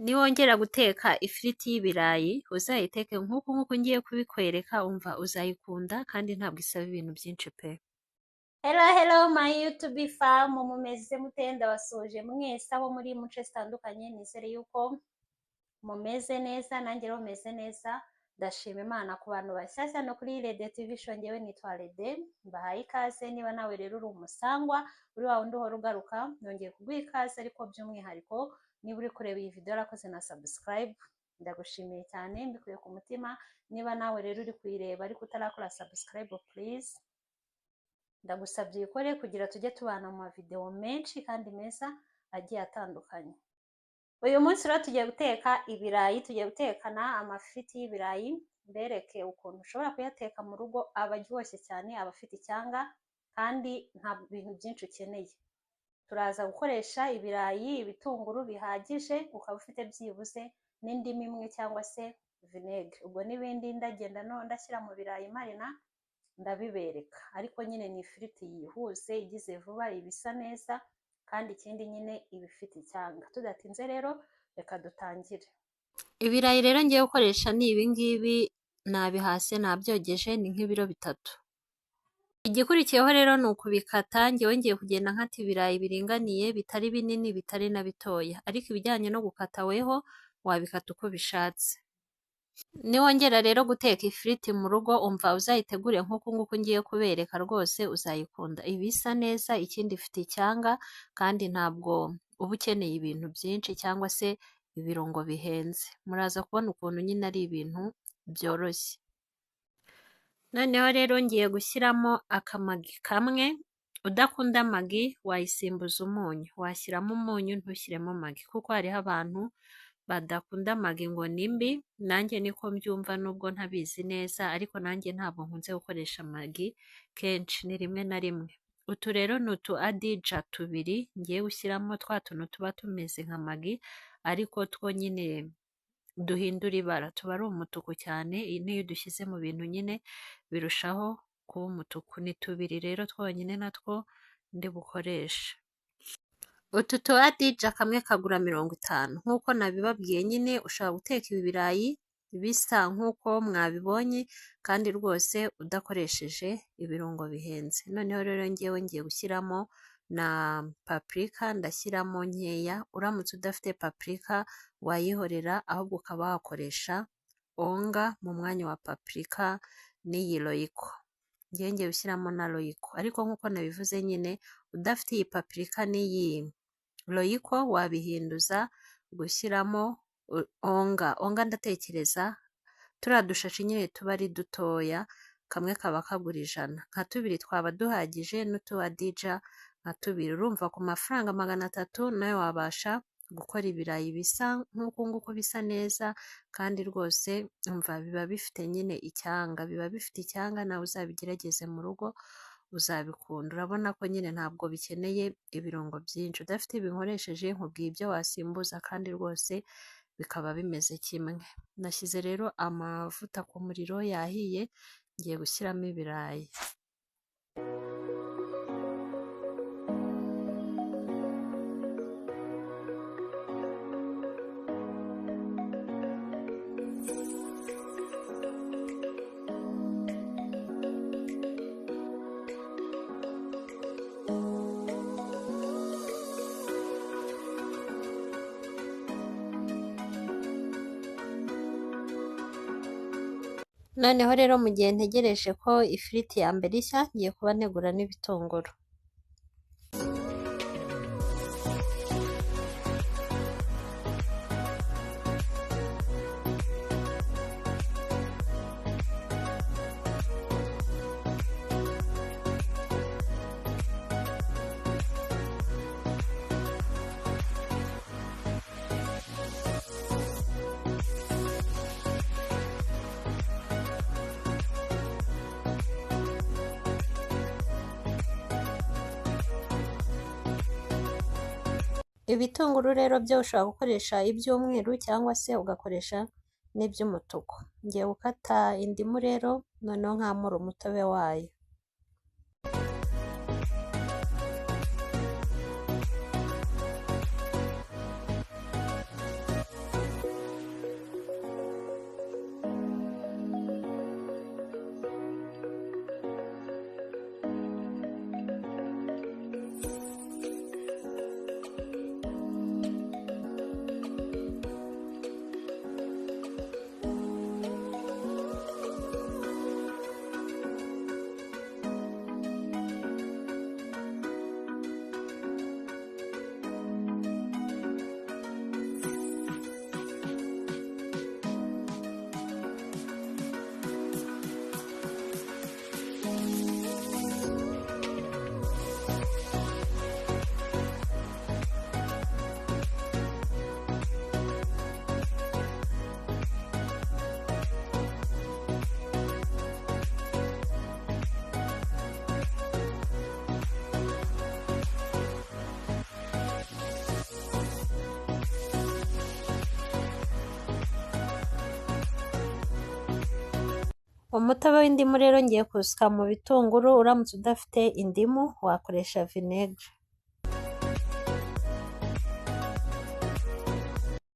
Niwongera guteka ifiriti y'ibirayi uzayiteke nk'uku ngiye kubikwereka umva uzayikunda kandi ntabwo isaba ibintu byinshi pe. Hello my YouTube fam, mumeze mute? Ndabasuje mwese aho muri mu nce zitandukanye, nizere yuko mumeze neza, nanjye rero meze neza. Ndashima Imana ku bantu bashyashya no kuri Rede TV show. Njyewe nitwa Rede, mbahaye ikaze. Niba nawe rero uri umusangwa, uri wa wundi uhora ugaruka, nongeye kuguha ikaze, ariko by'umwihariko niba uri kureba iyi video warakoze na subscribe, ndagushimiye cyane mbikuye ku mutima. Niba nawe rero uri kuyireba ariko utarakora subscribe, please ndagusabye uyikore kugira tujye tubana mu mavideo menshi kandi meza agiye atandukanye. Uyu munsi rero tugiye guteka ibirayi, tugiye gutekana amafiriti y'ibirayi, mbereke ukuntu ushobora kuyateka mu rugo, aba aryoshye cyane, aba afite icyanga kandi nta bintu byinshi ukeneye. Turaza gukoresha ibirayi, ibitunguru bihagije, ukaba ufite byibuze n'indimu imwe cyangwa se vinegere. Ubwo n'ibindi ndagenda ndashyira mu birayi marina ndabibereka, ariko nyine ni ifiriti yihuse, igize vuba, ibisa neza kandi ikindi nyine ibifite icyanga. Tudatinze rero reka dutangire. Ibirayi rero ngiye gukoresha ni ibi ngibi, nabihase nabyogeje, ni nk'ibiro 3. Igikurikiyeho rero ni ukubikata. Ngiye ngiye kugenda nkata ibirayi biringaniye, bitari binini bitari na bitoya, ariko ibijyanye no gukata weho wabikata uko bishatse. Niwongera rero guteka ifiriti mu rugo umva uzayitegure nk'uku ngiye kubereka, rwose uzayikunda. Ibisa neza, ikindi ifite icyanga kandi ntabwo uba ukeneye ibintu byinshi cyangwa se ibirungo bihenze. Muraza kubona ukuntu nyine ari ibintu byoroshye. Noneho rero ngiye gushyiramo akamagi kamwe. Udakunda magi wayisimbuza umunyu, washyiramo umunyu ntushyiremo magi, kuko hariho abantu badakunda magi ngo nimbi. Nanjye niko mbyumva nubwo ntabizi neza, ariko nanjye ntabwo nkunze gukoresha magi kenshi, ni rimwe na rimwe. Utu rero ni utu adija 2 ngiye gushyiramo, twa tuntu tuba tumeze nka magi ariko two nyine duhindura ibara, tuba ari umutuku cyane. N'iyo dushyize mu bintu nyine birushaho kuba umutuku. Ni 2 rero twonyine natwo ndi bukoresha. Utu tu adija kamwe kagura 50. Nk'uko nabibabwiye nyine ushobora guteka ibi birayi bisa nk'uko mwabibonye kandi rwose udakoresheje ibirungo bihenze. Noneho rero ngiye gushyiramo na paprika, ndashyiramo nkeya. Uramutse udafite paprika wayihorera, ahubwo ukaba wakoresha onga mu mwanya wa paprika n'iyi royiko. Ngiye gushyiramo na royiko, ariko nk'uko nabivuze nyine udafite iyi paprika n'iyi royiko wabihinduza gushyiramo onga. Ndatekereza turiya dushashi nyine tuba ari dutoya, kamwe kaba kagura 100, nka 2 twaba duhagije, n'utu adija nka 2. Urumva ku mafaranga 300 nawe wabasha gukora ibirayi bisa nk'uku bisa neza kandi rwose umva biba bifite nyine icyanga, biba bifite icyanga. Nawe uzabigerageze mu rugo uzabikunda. Urabona ko nyine ntabwo bikeneye ibirungo byinshi. Udafite ibinkoresheje nkubwiye ibyo wasimbuza kandi rwose bikaba bimeze kimwe. Nashyize rero amavuta ku muriro yahiye, ngiye gushyiramo ibirayi. Noneho rero mu gihe ntegereje ko ifiriti ya mbere ishya, ngiye kuba negura n'ibitunguru. Ibitunguru rero byo ushobora gukoresha iby'umweru cyangwa se ugakoresha n'iby'umutuku. Ngiye gukata indimu rero, noneho nkamura umutobe wayo. Umutobe w'indimu rero ngiye kuwusuka mu bitunguru, uramutse udafite indimu wakoresha vinegere.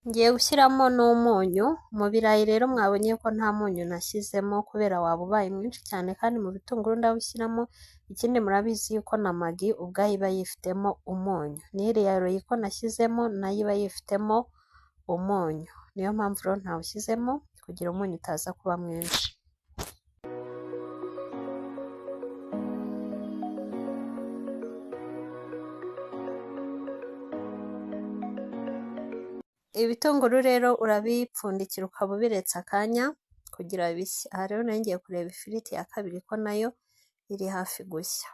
Ngiye gushyiramo n'umunyu. Mu birayi rero mwabonye ko nta munyu nashyizemo kubera waba ubaye mwinshi cyane, kandi mu bitunguru ndawushyiramo. Ikindi murabizi yuko na magi ubwayo iba yifitemo umunyu, n'iriya royiko nashyizemo nayo iba yifitemo umunyu. Niyo mpamvu rero ntawushyizemo kugira umunyu utaza kuba mwinshi. Ibitunguru rero urabipfundikira ukaba ubiretse akanya kugira bishye. Aha rero nari ngiye kureba ifiriti ya kabiri ko nayo iri hafi gushya.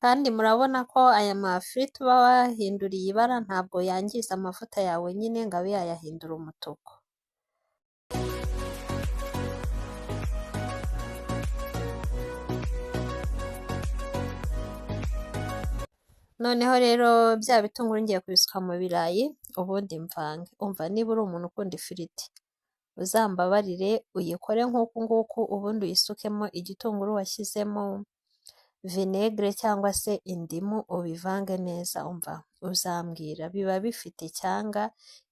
Kandi murabona ko aya mafiriti uba wahinduriye ibara ntabwo yangiza amavuta yawe nyine ngo abe yayahindura umutuku. Noneho rero bya bitunguru ngiye kubisuka mu birayi ubundi mvange. Umva, niba uri umuntu ukunda ifiriti uzambabarire uyikore nk'uku nguku, ubundi uyisukemo igitunguru washyizemo vinegere cyangwa se indimu, ubivange neza. Umva, uzambwira biba bifite icyanga.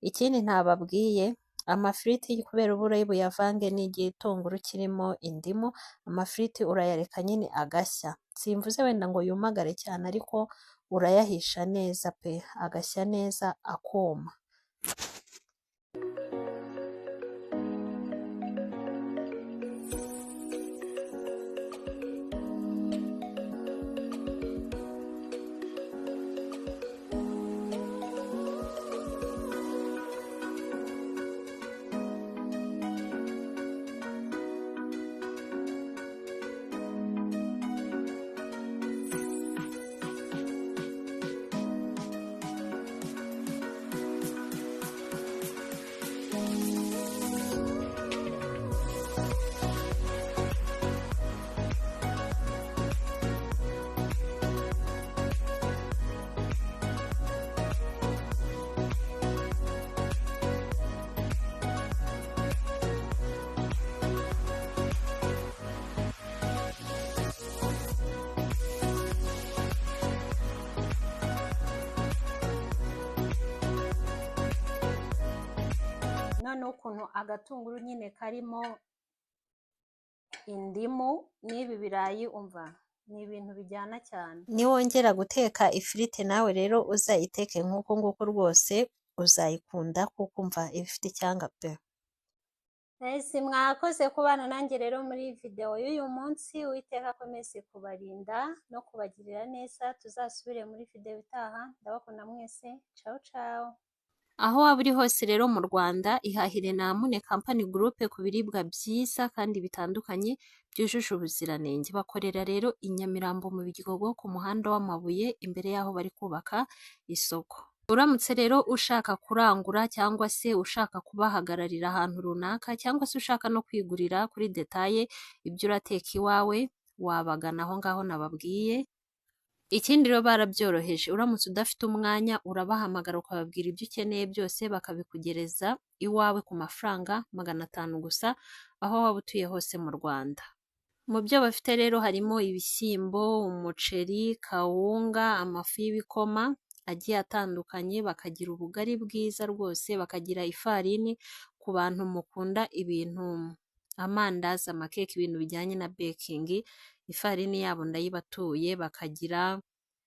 Ikindi ntababwiye, amafiriti kubera uba uri buyavange n'igitunguru kirimo indimu, amafiriti urayareka nyine agashya. Simvuze wenda ngo yumagare cyane, ariko urayahisha neza pe, agashya neza akuma. noneho ukuntu agatunguru nyine karimo indimu n'ibi birayi, umva ni ibintu bijyana cyane. Niwongera guteka ifiriti nawe rero uzayiteke nk'uko nguko rwose uzayikunda, kuko umva iba ifite icyanga pe. Ese mwakoze kubana nanjye rero muri video y'uyu munsi. Uwiteka akomeze kubarinda no kubagirira neza. Tuzasubire muri video itaha. Ndabakunda mwese. Ciao ciao. Aho waba uri hose rero mu Rwanda, ihahire na Mune Company Group ku biribwa byiza kandi bitandukanye byujuje ubuziranenge. Bakorera rero i Nyamirambo mu Biryogo ku muhanda w'amabuye, imbere y'aho bari kubaka isoko. Uramutse rero ushaka kurangura cyangwa se ushaka kubahagararira ahantu runaka, cyangwa se ushaka no kwigurira kuri detaye ibyo urateka iwawe, wabagana aho ngaho nababwiye. Ikindi rero barabyoroheje, uramutse udafite umwanya urabahamagara ukababwira ibyo ukeneye byose bakabikugereza iwawe ku mafaranga 500 gusa, aho waba utuye hose mu Rwanda. Mu byo bafite rero harimo ibishyimbo, umuceri, kawunga, amafu y'ibikoma agiye atandukanye, bakagira ubugari bwiza rwose, bakagira ifarini ku bantu mukunda ibintu amandazi, amakeke, ibintu bijyanye na baking, ifarini yabo ndayibatuye. Bakagira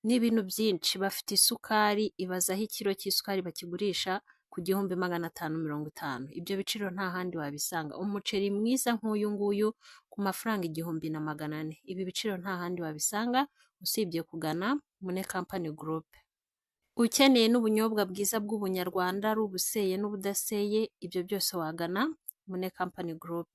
n'ibintu byinshi, bafite isukari, ibazaho ikiro cy'isukari bakigurisha ku 1550. Ibyo biciro nta handi wabisanga. Umuceri mwiza nk'uyu nguyu ku mafaranga 1400. Ibi biciro nta handi wabisanga usibye kugana Mune Company Group. Ukeneye n'ubunyobwa bwiza bw'ubunyarwanda, ari ubuseye n'ubudaseye, ibyo byose wagana Mune Company Group.